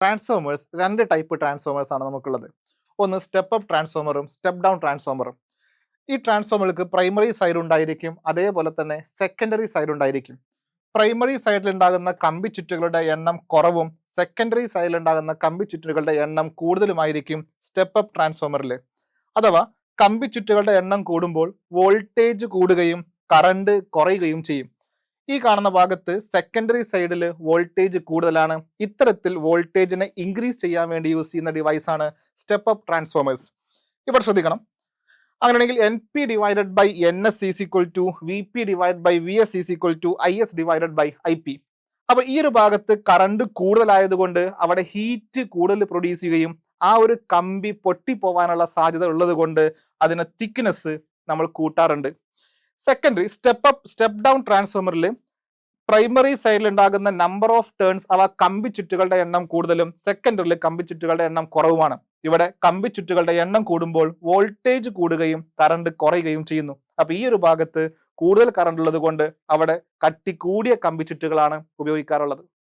Transformers രണ്ട് type transformers ആണ് നമുക്കുള്ളത്. ഒന്ന് സ്റ്റെപ്പ് അപ്പ് ട്രാൻസ്ഫോമറും സ്റ്റെപ്പ് ഡൗൺ ട്രാൻസ്ഫോമറും. ഈ ട്രാൻസ്ഫോമർക്ക് പ്രൈമറി സൈഡ് ഉണ്ടായിരിക്കും, അതേപോലെ തന്നെ സെക്കൻഡറി സൈഡ് ഉണ്ടായിരിക്കും. പ്രൈമറി സൈഡിൽ ഉണ്ടാകുന്ന കമ്പി ചുറ്റുകളുടെ എണ്ണം കുറവും സെക്കൻഡറി സൈഡിൽ ഉണ്ടാകുന്ന കമ്പി ചുറ്റുകളുടെ എണ്ണം കൂടുതലുമായിരിക്കും സ്റ്റെപ്പ് അപ്പ് ട്രാൻസ്ഫോമറിൽ. അഥവാ കമ്പി ചുറ്റുകളുടെ എണ്ണം കൂടുമ്പോൾ വോൾട്ടേജ് കൂടുകയും കറണ്ട് കുറയുകയും ചെയ്യും. ഈ കാണുന്ന ഭാഗത്ത് സെക്കൻഡറി സൈഡിൽ വോൾട്ടേജ് കൂടുതലാണ്. ഇത്തരത്തിൽ വോൾട്ടേജിനെ ഇൻക്രീസ് ചെയ്യാൻ വേണ്ടി യൂസ് ചെയ്യുന്ന ഡിവൈസാണ് സ്റ്റെപ്പ് അപ്പ് ട്രാൻസ്ഫോമേഴ്സ്. ഇവിടെ ശ്രദ്ധിക്കണം. അങ്ങനെയാണെങ്കിൽ N P divided by N S is equal to V P divide by V S is equal to I S divided by I P. അപ്പൊ ഈ ഒരു ഭാഗത്ത് കറണ്ട് കൂടുതലായതുകൊണ്ട് അവിടെ ഹീറ്റ് കൂടുതൽ പ്രൊഡ്യൂസ് ചെയ്യുകയും ആ ഒരു കമ്പി പൊട്ടിപ്പോവാനുള്ള സാധ്യത ഉള്ളത് കൊണ്ട് അതിന് തിക്നെസ് നമ്മൾ കൂട്ടാറുണ്ട്. സെക്കൻഡറി സ്റ്റെപ്പ് ഡൗൺ ട്രാൻസ്ഫോമറിൽ പ്രൈമറി സൈഡിൽ ഉണ്ടാകുന്ന നമ്പർ ഓഫ് ടേൺസ് അവ കമ്പി ചുറ്റുകളുടെ എണ്ണം കൂടുതലും സെക്കൻഡറിൽ കമ്പി ചുറ്റുകളുടെ എണ്ണം കുറവുമാണ്. ഇവിടെ കമ്പി ചുറ്റുകളുടെ എണ്ണം കൂടുമ്പോൾ വോൾട്ടേജ് കൂടുകയും കറണ്ട് കുറയുകയും ചെയ്യുന്നു. അപ്പൊ ഈ ഒരു ഭാഗത്ത് കൂടുതൽ കറണ്ട് ഉള്ളത് കൊണ്ട് അവിടെ കട്ടി കൂടിയ കമ്പി ചുറ്റുകളാണ് ഉപയോഗിക്കാറുള്ളത്.